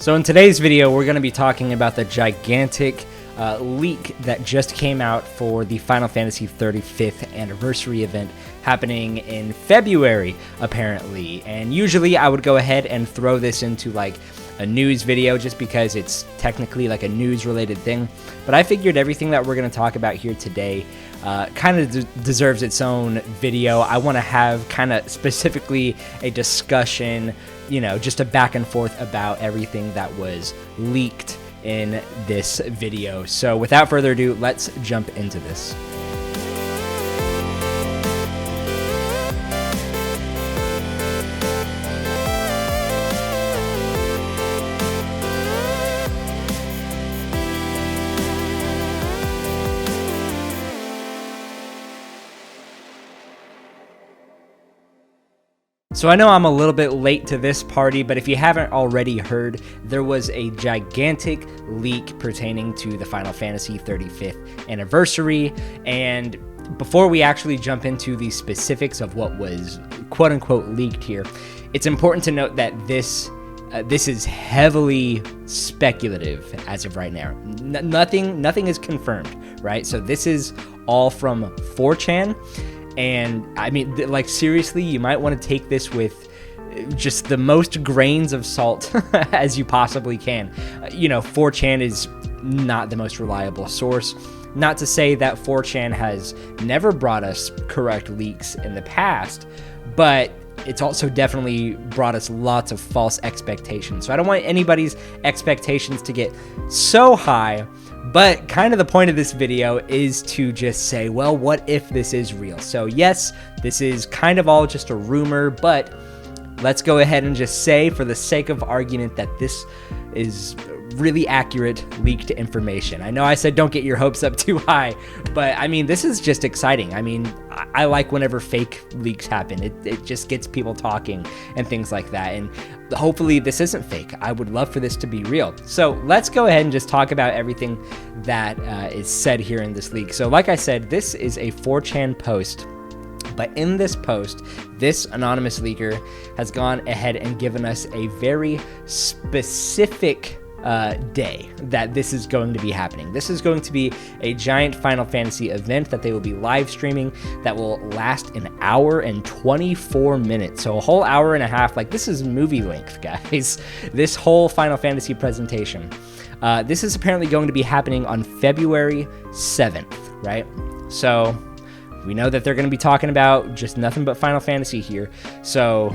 So in today's video, we're going to be talking about the gigantic leak that just came out for the Final Fantasy 35th anniversary event happening in February, apparently. And usually I would go ahead and throw this into like a news video just because it's technically like a news related thing. But I figured everything that we're going to talk about here today kind of deserves its own video. I want to have kind of specifically a discussion, you know, just a back and forth about everything that was leaked in this video. So without further ado, let's jump into this. So I know I'm a little bit late to this party, but if you haven't already heard, there was a gigantic leak pertaining to the Final Fantasy 35th anniversary. And before we actually jump into the specifics of what was quote-unquote leaked here, it's important to note that this is heavily speculative as of right now. Nothing is confirmed, right? So this is all from 4chan. And I mean, like, seriously, you might want to take this with just the most grains of salt as you possibly can. You know, 4chan is not the most reliable source. Not to say that 4chan has never brought us correct leaks in the past, but it's also definitely brought us lots of false expectations. So I don't want anybody's expectations to get so high. But kind of the point of this video is to just say, well, what if this is real? So yes, this is kind of all just a rumor, but let's go ahead and just say, for the sake of argument, that this is really accurate leaked information. I know I said don't get your hopes up too high, but I mean, this is just exciting. I mean, I like whenever fake leaks happen. It just gets people talking and things like that. And hopefully this isn't fake. I would love for this to be real. So let's go ahead and just talk about everything that is said here in this leak. So like I said, this is a 4chan post. But in this post, this anonymous leaker has gone ahead and given us a very specific day that this is going to be happening. This is going to be a giant Final Fantasy event that they will be live streaming that will last an hour and 24 minutes. So a whole hour and a half. Like, this is movie length, guys. This whole Final Fantasy presentation. This is apparently going to be happening on February 7th, right? So we know that they're going to be talking about just nothing but Final Fantasy here. So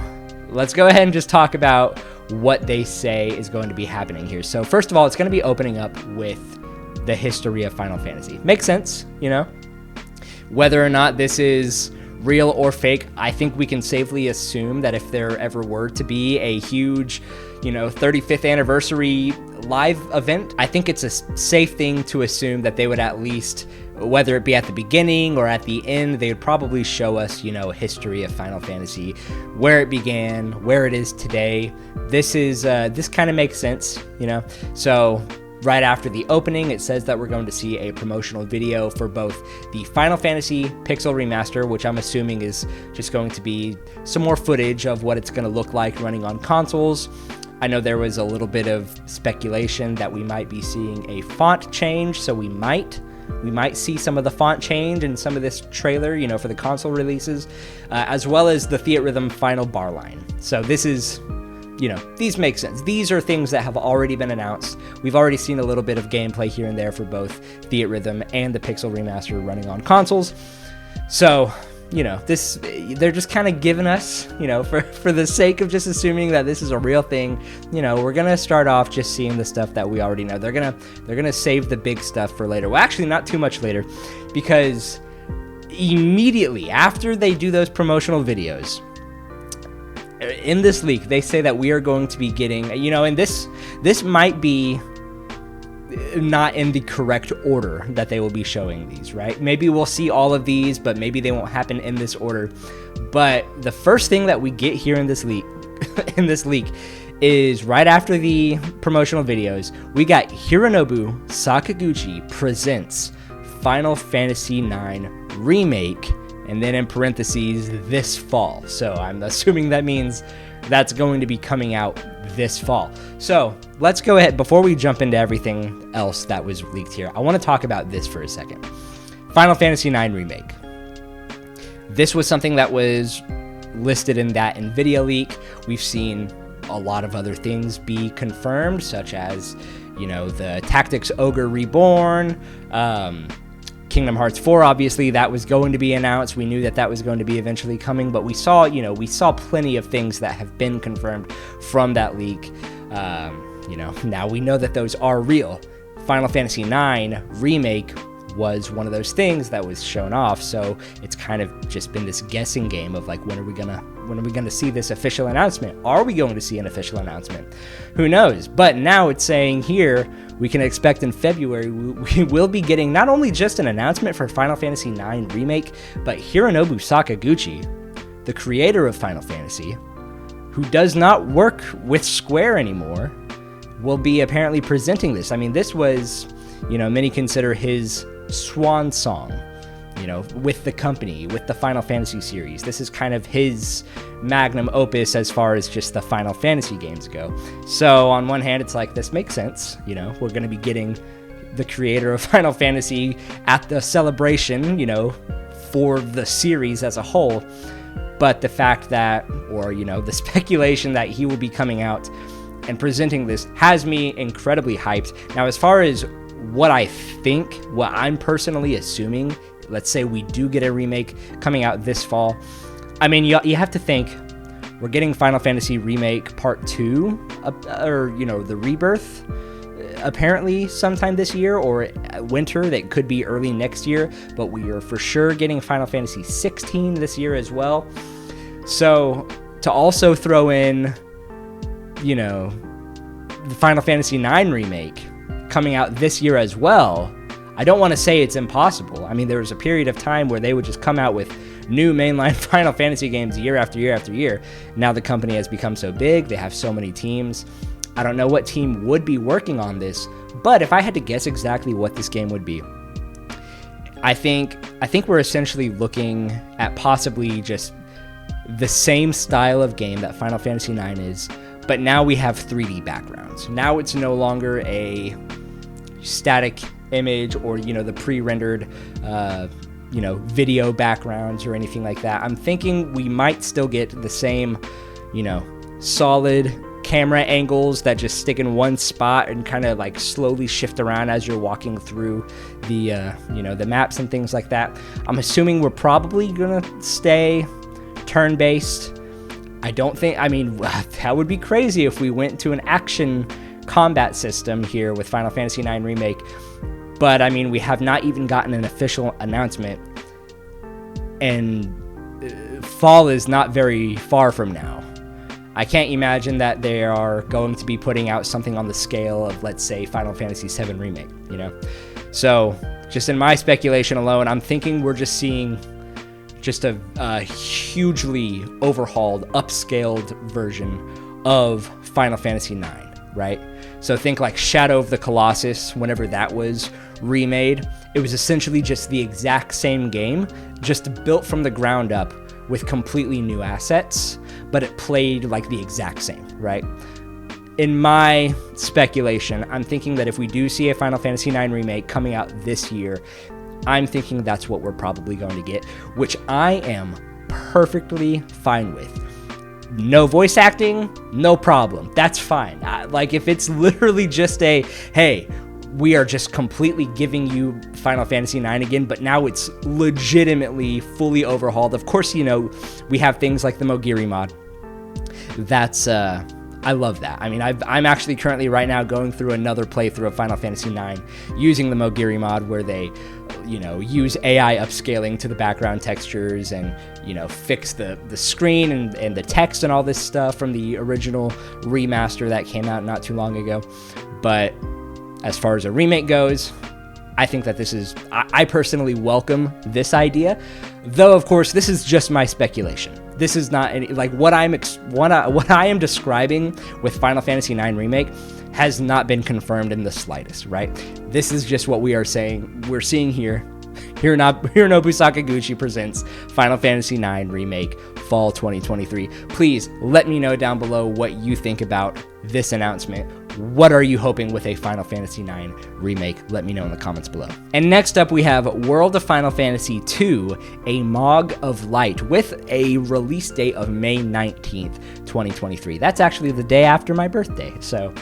let's go ahead and just talk about what they say is going to be happening here. So first of all, it's going to be opening up with the history of Final Fantasy. Makes sense, you know? Whether or not this is real or fake, I think we can safely assume that if there ever were to be a huge, you know, 35th anniversary live event, I think it's a safe thing to assume that they would at least, whether it be at the beginning or at the end, they would probably show us, you know, a history of Final Fantasy, where it began, where it is today. This kind of makes sense, you know? So right after the opening, it says that we're going to see a promotional video for both the Final Fantasy Pixel Remaster, which I'm assuming is just going to be some more footage of what it's going to look like running on consoles. I know there was a little bit of speculation that we might be seeing a font change, so we might see some of the font change in some of this trailer, you know, for the console releases, as well as the Theatrhythm final bar line. So this is, you know, these make sense. These are things that have already been announced. We've already seen a little bit of gameplay here and there for both Theatrhythm and the Pixel Remaster running on consoles. So, you know, they're just kind of giving us, you know, for the sake of just assuming that this is a real thing, you know, we're gonna start off just seeing the stuff that we already know. They're gonna save the big stuff for later. Well, actually, not too much later, because immediately after they do those promotional videos, in this leak, they say that we are going to be getting, you know, and this might be not in the correct order that they will be showing these, right? Maybe we'll see all of these, but maybe they won't happen in this order. But the first thing that we get here in this leak, is right after the promotional videos, we got Hironobu Sakaguchi presents Final Fantasy IX Remake, and then in parentheses, this fall. So I'm assuming that means that's going to be coming out this fall. So let's go ahead, before we jump into everything else that was leaked here, I want to talk about this for a second. Final Fantasy IX Remake. This was something that was listed in that NVIDIA leak. We've seen a lot of other things be confirmed, such as, the Tactics Ogre Reborn, Kingdom Hearts 4, obviously, that was going to be announced. We knew that was going to be eventually coming, but we saw plenty of things that have been confirmed from that leak. Now we know that those are real. Final Fantasy IX Remake was one of those things that was shown off, so it's kind of just been this guessing game of like, when are we gonna see this official announcement? Are we going to see an official announcement? Who knows? But now it's saying here we can expect in February we will be getting not only just an announcement for Final Fantasy IX Remake, but Hironobu Sakaguchi, the creator of Final Fantasy, who does not work with Square anymore, will be apparently presenting this. I mean, this was, many consider his swan song, with the company, with the Final Fantasy series. This is kind of his magnum opus as far as just the Final Fantasy games go. So on one hand, it's like, this makes sense. We're going to be getting the creator of Final Fantasy at the celebration, for the series as a whole. But the fact that, or, the speculation that he will be coming out and presenting this has me incredibly hyped. Now, as far as what I'm personally assuming, let's say we do get a remake coming out this fall. I mean, you have to think we're getting Final Fantasy Remake Part 2, or, the Rebirth, apparently sometime this year, or winter. That could be early next year, but we are for sure getting Final Fantasy 16 this year as well. So to also throw in, the Final Fantasy IX Remake coming out this year as well, I don't want to say it's impossible. I mean, there was a period of time where they would just come out with new mainline Final Fantasy games year after year after year. Now the company has become so big, they have so many teams. I don't know what team would be working on this, but if I had to guess exactly what this game would be, I think we're essentially looking at possibly just the same style of game that Final Fantasy IX is, but now we have 3D backgrounds. Now it's no longer a static image or, the pre-rendered, video backgrounds or anything like that. I'm thinking we might still get the same, solid camera angles that just stick in one spot and kind of like slowly shift around as you're walking through the, the maps and things like that. I'm assuming we're probably going to stay turn-based. That would be crazy if we went to an action combat system here with Final Fantasy IX Remake. But, we have not even gotten an official announcement, and fall is not very far from now. I can't imagine that they are going to be putting out something on the scale of, let's say, Final Fantasy VII Remake, So, just in my speculation alone, I'm thinking we're just seeing just a hugely overhauled, upscaled version of Final Fantasy IX, right? So think like Shadow of the Colossus, whenever that was remade. It was essentially just the exact same game, just built from the ground up with completely new assets, but it played like the exact same, right? In my speculation, I'm thinking that if we do see a Final Fantasy IX Remake coming out this year, I'm thinking that's what we're probably going to get, which I am perfectly fine with. No voice acting, no problem. That's fine. Like, if it's literally just hey, we are just completely giving you Final Fantasy IX again, but now it's legitimately fully overhauled. Of course, we have things like the Mogiri mod. That's, I love that. I'm actually currently right now going through another playthrough of Final Fantasy IX using the Mogiri mod, where they, use AI upscaling to the background textures and, fix the screen and the text and all this stuff from the original remaster that came out not too long ago. But as far as a remake goes, I think that this is, I personally welcome this idea, though of course this is just my speculation. This is not any, like what I am describing with Final Fantasy IX Remake has not been confirmed in the slightest, right? This is just what we are saying. We're seeing here. Hironobu Sakaguchi presents Final Fantasy IX Remake Fall 2023. Please let me know down below what you think about this announcement. What are you hoping with a Final Fantasy IX remake? Let me know in the comments below. And next up, we have World of Final Fantasy II, A Mog of Light, with a release date of May 19th, 2023. That's actually the day after my birthday, so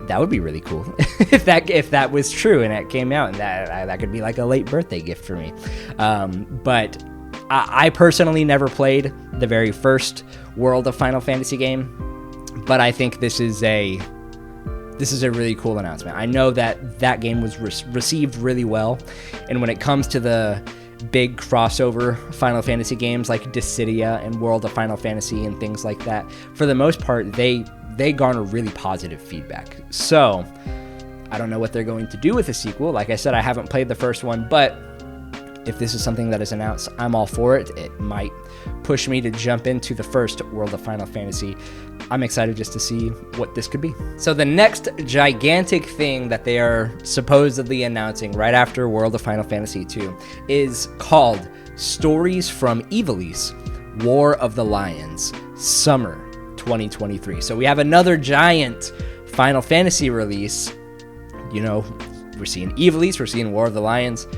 that would be really cool if that was true and it came out, and that could be like a late birthday gift for me. But I personally never played the very first World of Final Fantasy game, but I think this is a really cool announcement. I know that game was received really well, and when it comes to the big crossover Final Fantasy games like Dissidia and World of Final Fantasy and things like that, for the most part, they garner really positive feedback. So I don't know what they're going to do with the sequel. Like I said, I haven't played the first one, but if this is something that is announced, I'm all for it. It might push me to jump into the first World of Final Fantasy. I'm excited just to see what this could be. So the next gigantic thing that they are supposedly announcing right after World of Final Fantasy II is called Stories from Ivalice, War of the Lions, Summer 2023. So we have another giant Final Fantasy release. You know, we're seeing Ivalice, we're seeing War of the Lions.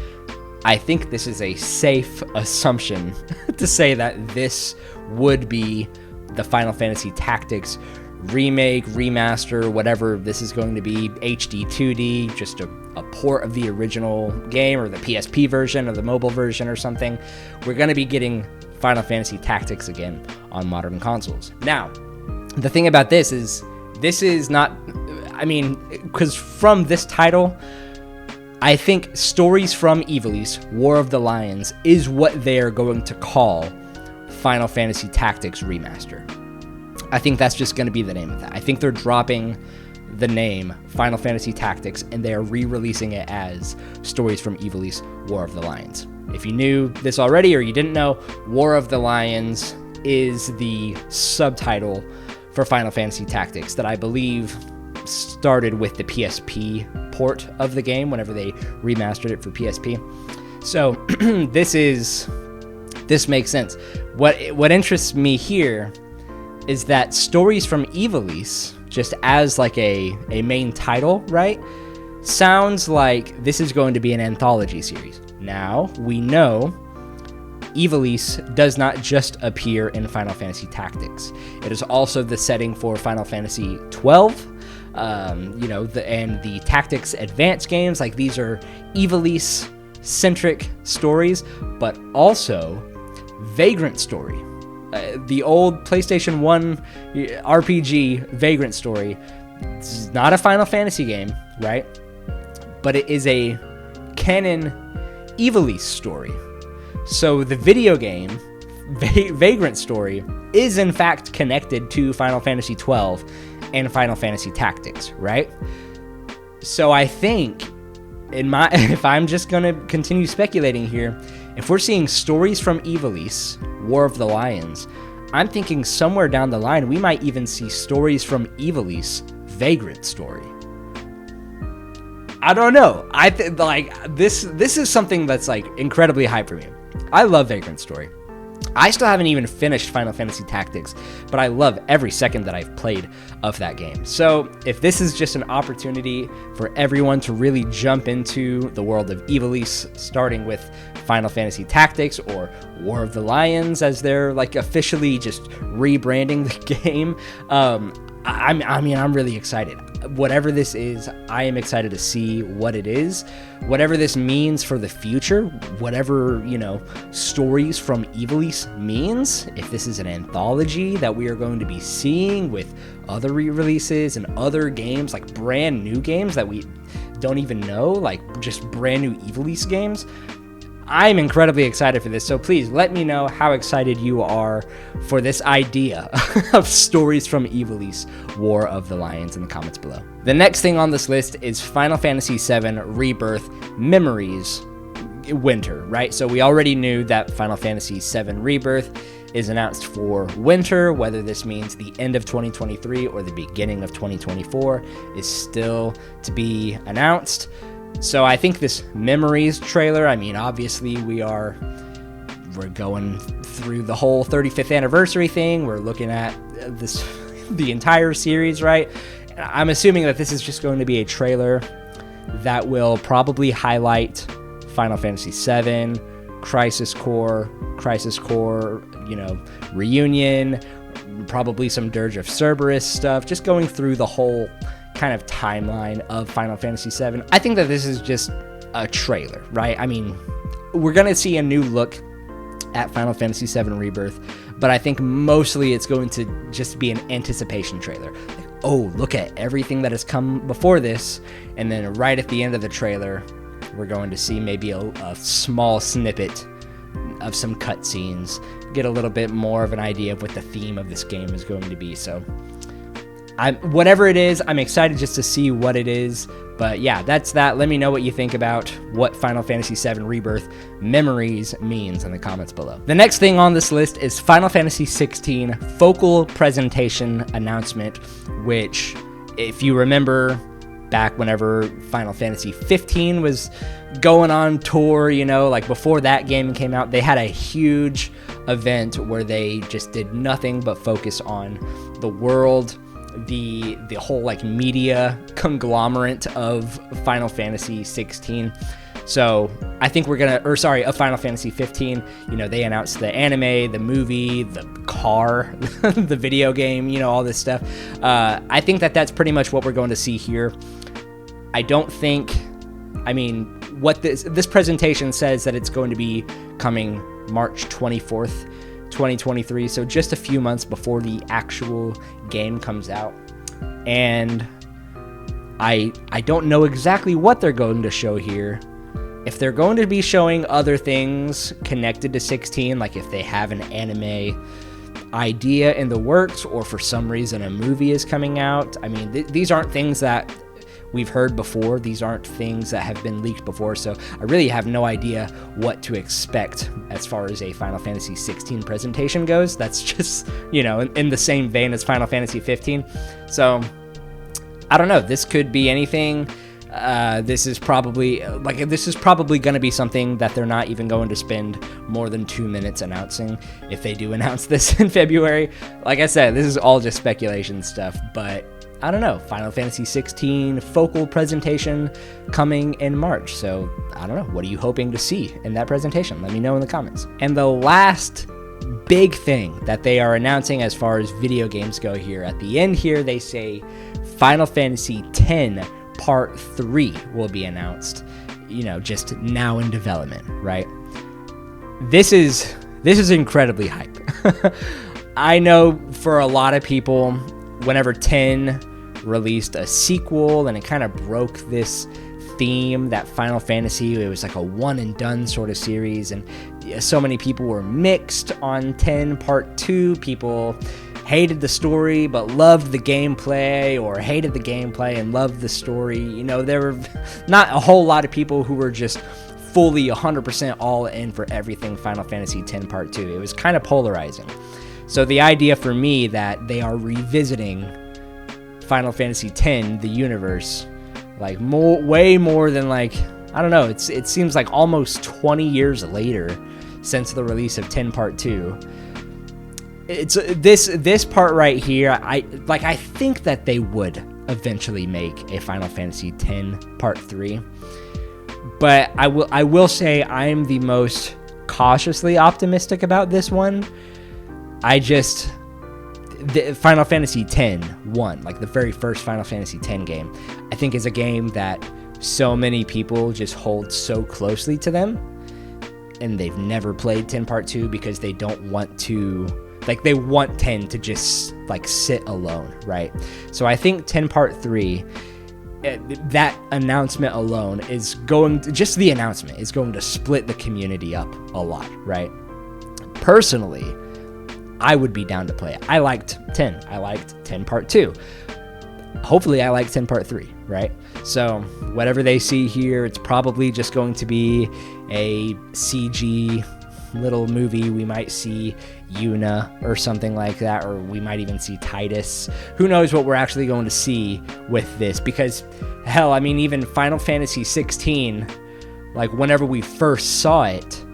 I think this is a safe assumption to say that this would be the Final Fantasy Tactics remake, remaster, whatever this is going to be, HD 2D, just a port of the original game, or the PSP version or the mobile version or something. We're going to be getting Final Fantasy Tactics again on modern consoles. Now, the thing about this is not, I mean, because from this title, I think Stories from Ivalice, War of the Lions, is what they're going to call Final Fantasy Tactics Remaster. I think that's just going to be the name of that. I think they're dropping the name Final Fantasy Tactics and they're re-releasing it as Stories from Ivalice, War of the Lions. If you knew this already or you didn't know, War of the Lions is the subtitle for Final Fantasy Tactics that I believe started with the PSP port of the game whenever they remastered it for PSP. So this makes sense. What interests me here is that Stories from Ivalice, just as like a main title, right, sounds like this is going to be an anthology series. Now, we know Ivalice does not just appear in Final Fantasy Tactics. It is also the setting for Final Fantasy 12, and the Tactics Advance games. Like, these are Ivalice-centric stories, but also Vagrant Story. The old PlayStation 1 RPG Vagrant Story. It's not a Final Fantasy game, right? But it is a canon Ivalice story. So the video game, Vagrant Story, is in fact connected to Final Fantasy 12 and Final Fantasy Tactics, right? So I think, if I'm just going to continue speculating here, if we're seeing Stories from Ivalice, War of the Lions, I'm thinking somewhere down the line we might even see Stories from Ivalice, Vagrant Story. I don't know. I think this is something that's like incredibly hype for me. I love Vagrant Story. I still haven't even finished Final Fantasy Tactics, but I love every second that I've played of that game. So if this is just an opportunity for everyone to really jump into the world of Ivalice, starting with Final Fantasy Tactics or War of the Lions, as they're like officially just rebranding the game, I'm really excited. Whatever this is, I am excited to see what it is. Whatever this means for the future, whatever, Stories from Ivalice means, if this is an anthology that we are going to be seeing with other re-releases and other games, like brand new games that we don't even know, like just brand new Ivalice games, I'm incredibly excited for this, so please let me know how excited you are for this idea of Stories from Ivalice, War of the Lions, in the comments below. The next thing on this list is Final Fantasy VII Rebirth Memories Winter, right? So we already knew that Final Fantasy VII Rebirth is announced for winter. Whether this means the end of 2023 or the beginning of 2024 is still to be announced. So I think this Memories trailer, obviously we're going through the whole 35th anniversary thing. We're looking at this the entire series, right? I'm assuming that this is just going to be a trailer that will probably highlight Final Fantasy VII, Crisis Core, Reunion, probably some Dirge of Cerberus stuff, just going through the whole kind of timeline of Final Fantasy VII. I think that this is just a trailer, right? I mean, we're going to see a new look at Final Fantasy VII Rebirth, but I think mostly it's going to just be an anticipation trailer. Like, oh, look at everything that has come before this, and then right at the end of the trailer, we're going to see maybe a small snippet of some cutscenes, get a little bit more of an idea of what the theme of this game is going to be. So, whatever it is, I'm excited just to see what it is. But yeah, that's that. Let me know what you think about what Final Fantasy VII Rebirth Memories means in the comments below. The next thing on this list is Final Fantasy XVI Focal Presentation Announcement, which, if you remember, back whenever Final Fantasy 15 was going on tour, like before that game came out, they had a huge event where they just did nothing but focus on the world, the whole media conglomerate of Final Fantasy 16. So I think of Final Fantasy 15, they announced the anime, the movie, the car, the video game, all this stuff. I think that that's pretty much what we're going to see here. What this presentation says that it's going to be coming March 24th, 2023, so just a few months before the actual game comes out. And I don't know exactly what they're going to show here. If they're going to be showing other things connected to 16, like if they have an anime idea in the works, or for some reason a movie is coming out. These aren't things that we've heard before. These aren't things that have been leaked before, so I really have no idea what to expect as far as a Final Fantasy 16 presentation goes. That's just, in the same vein as Final Fantasy 15. So, I don't know. This could be anything. This is probably going to be something that they're not even going to spend more than 2 minutes announcing, if they do announce this in February. Like I said, this is all just speculation stuff, but I don't know. Final Fantasy 16 Focal Presentation coming in March. So, I don't know. What are you hoping to see in that presentation? Let me know in the comments. And the last big thing that they are announcing as far as video games go here, at the end here, they say Final Fantasy X Part 3 will be announced, just now in development, right? This is incredibly hype. I know for a lot of people, whenever 10 released a sequel, and it kind of broke this theme that Final Fantasy, it was like a one and done sort of series, and so many people were mixed on 10 Part 2. People hated the story but loved the gameplay, or hated the gameplay and loved the story. There were not a whole lot of people who were just fully 100% all in for everything Final Fantasy X Part 2. It was kind of polarizing. So the idea for me that they are revisiting Final Fantasy X, the universe, way more than I don't know, it seems like almost 20 years later since the release of 10 Part 2. It's this part right here. I think that they would eventually make a Final Fantasy X Part 3, but I will say I am the most cautiously optimistic about this one. The Final Fantasy X-1, the very first Final Fantasy X game, I think is a game that so many people just hold so closely to them, and they've never played 10 Part 2 because they don't want to, they want 10 to just, sit alone, right? So I think 10 Part 3, that announcement alone is going to, just the announcement is going to split the community up a lot, right? Personally, I would be down to play it. I liked 10. I liked 10 Part 2. Hopefully I like 10 Part 3, right? So whatever they see here, it's probably just going to be a CG little movie. We might see Yuna or something like that, or we might even see Titus. Who knows what we're actually going to see with this, because hell, even Final Fantasy 16, whenever we first saw it,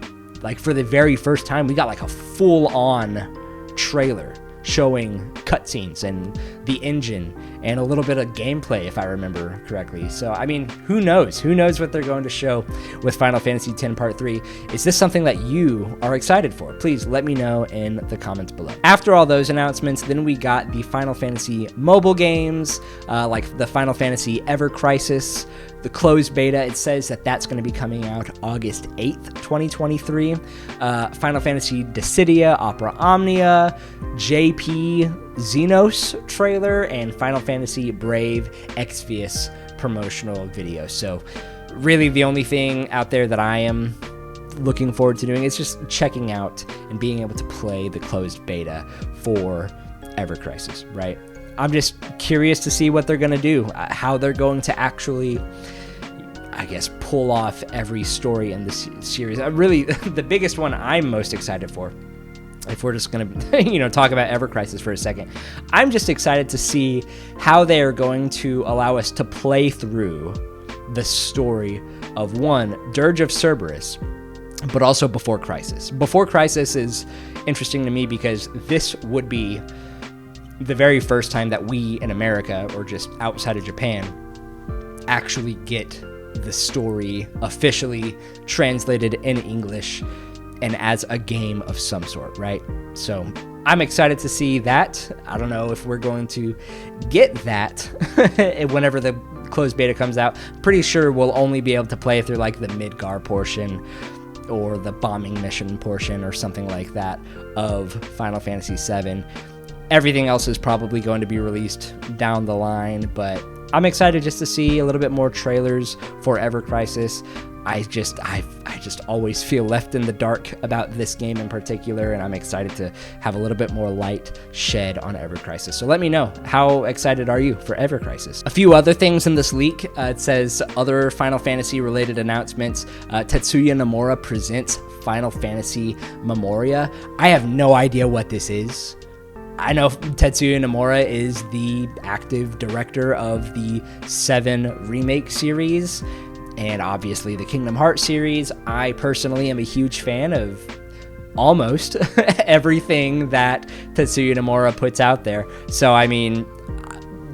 for the very first time, we got a full-on trailer showing cutscenes and the engine and a little bit of gameplay, if I remember correctly. So, I mean, who knows? Who knows what they're going to show with Final Fantasy X Part 3? Is this something that you are excited for? Please let me know in the comments below. After all those announcements, then we got the Final Fantasy mobile games, like the Final Fantasy Ever Crisis, the closed beta. It says that that's going to be coming out August 8th, 2023. Final Fantasy Dissidia, Opera Omnia, JP Xenos trailer, and Final Fantasy Brave Exvius promotional video. So really the only thing out there that I am looking forward to doing is just checking out and being able to play the closed beta for Ever Crisis, right? I'm just curious to see what they're going to do, how they're going to actually, I guess, pull off every story in this series. Really, the biggest one I'm most excited for, if we're just going to, talk about Ever Crisis for a second, I'm just excited to see how they are going to allow us to play through the story of, one, Dirge of Cerberus, but also Before Crisis. Before Crisis is interesting to me because this would be the very first time that we in America, or just outside of Japan, actually get the story officially translated in English and as a game of some sort, right? So I'm excited to see that. I don't know if we're going to get that whenever the closed beta comes out. Pretty sure we'll only be able to play through like the Midgar portion or the bombing mission portion or something like that of Final Fantasy VII. Everything else is probably going to be released down the line, but I'm excited just to see a little bit more trailers for Ever Crisis. I just always feel left in the dark about this game in particular, and I'm excited to have a little bit more light shed on Ever Crisis. So let me know, how excited are you for Ever Crisis? A few other things in this leak. It says other Final Fantasy related announcements. Tetsuya Nomura presents Final Fantasy Memoria. I have no idea what this is. I know Tetsuya Nomura is the active director of the 7 Remake series, and obviously the Kingdom Hearts series. I personally am a huge fan of almost everything that Tetsuya Nomura puts out there. So, I mean,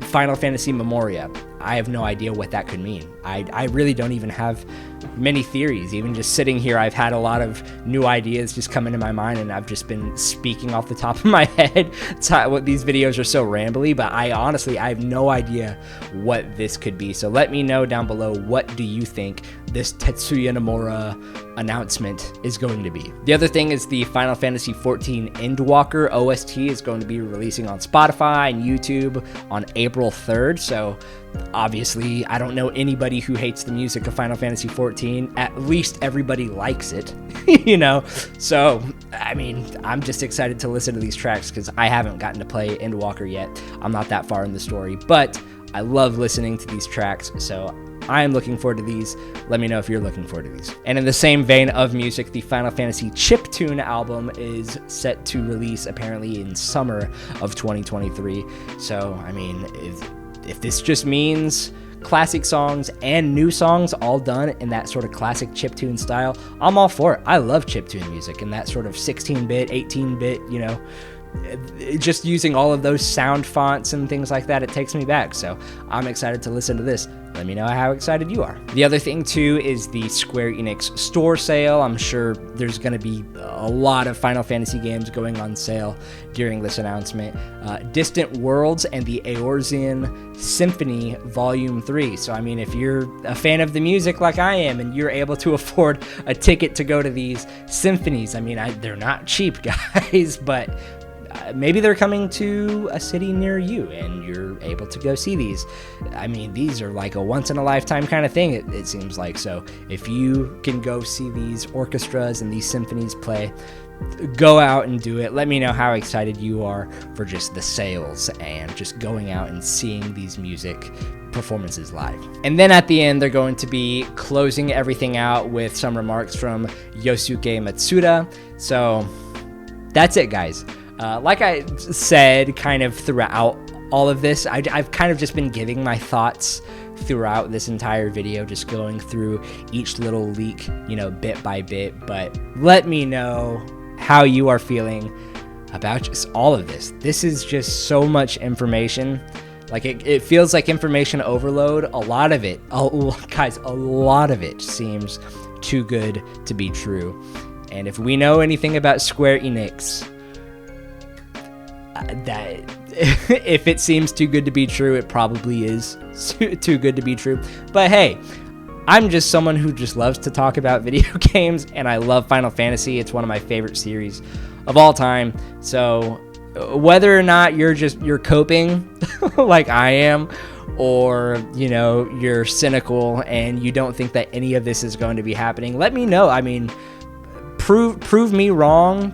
Final Fantasy Memoria, I have no idea what that could mean. I really don't even have many theories. Even just sitting here, I've had a lot of new ideas just come into my mind, and I've just been speaking off the top of my head. What these videos are so rambly, but I have no idea what this could be. So let me know down below, what do you think this Tetsuya Nomura announcement is going to be? The other thing is the Final Fantasy XIV Endwalker OST is going to be releasing on Spotify and YouTube on April 3rd. So obviously, I don't know anybody who hates the music of Final Fantasy XIV. At least everybody likes it, So, I mean, I'm just excited to listen to these tracks because I haven't gotten to play Endwalker yet. I'm not that far in the story, but I love listening to these tracks, so I am looking forward to these. Let me know if you're looking forward to these. And in the same vein of music, the Final Fantasy Chiptune album is set to release apparently in summer of 2023. So, I mean, if this just means classic songs and new songs all done in that sort of classic chiptune style, I'm all for it. I love chiptune music and that sort of 16-bit, 18-bit, just using all of those sound fonts and things like that, it takes me back. So I'm excited to listen to this. Let me know how excited you are. The other thing too is the Square Enix store sale. I'm sure there's going to be a lot of Final Fantasy games going on sale during this announcement. Distant Worlds and the Eorzean Symphony Volume 3. So, I mean, if you're a fan of the music like I am and you're able to afford a ticket to go to these symphonies, I mean, they're not cheap, guys, but maybe they're coming to a city near you and you're able to go see these. I mean, these are like a once-in-a-lifetime kind of thing, it seems like. So if you can go see these orchestras and these symphonies play, go out and do it. Let me know how excited you are for just the sales and just going out and seeing these music performances live. And then at the end, they're going to be closing everything out with some remarks from Yosuke Matsuda. So that's it, guys. Like I said, kind of throughout all of this, I've kind of just been giving my thoughts throughout this entire video, just going through each little leak, bit by bit. But let me know how you are feeling about just all of this. This is just so much information. Like, it feels like information overload. A lot of it, guys, a lot of it seems too good to be true. And if we know anything about Square Enix, that if it seems too good to be true, it probably is too good to be true. But hey, I'm just someone who just loves to talk about video games, and I love Final Fantasy. It's one of my favorite series of all time. So whether or not you're coping like I am, or you're cynical and you don't think that any of this is going to be happening, let me know. I mean, prove me wrong,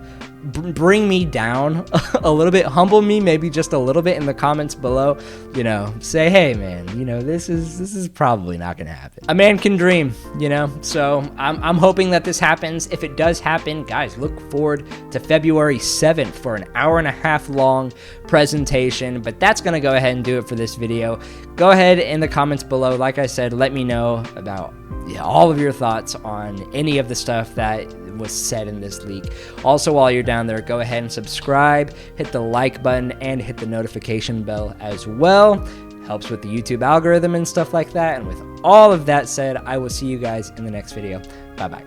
bring me down a little bit, humble me maybe just a little bit in the comments below. Say, hey man, this is probably not gonna happen. A man can dream, so I'm hoping that this happens. If it does happen, guys, look forward to February 7th for an 1.5 hour long presentation. But that's gonna go ahead and do it for this video. Go ahead in the comments below, like I said, let me know about all of your thoughts on any of the stuff that was said in this leak. Also, while you're down there, go ahead and subscribe, hit the like button, and hit the notification bell as well. Helps with the YouTube algorithm and stuff like that. And with all of that said, I will see you guys in the next video. Bye bye.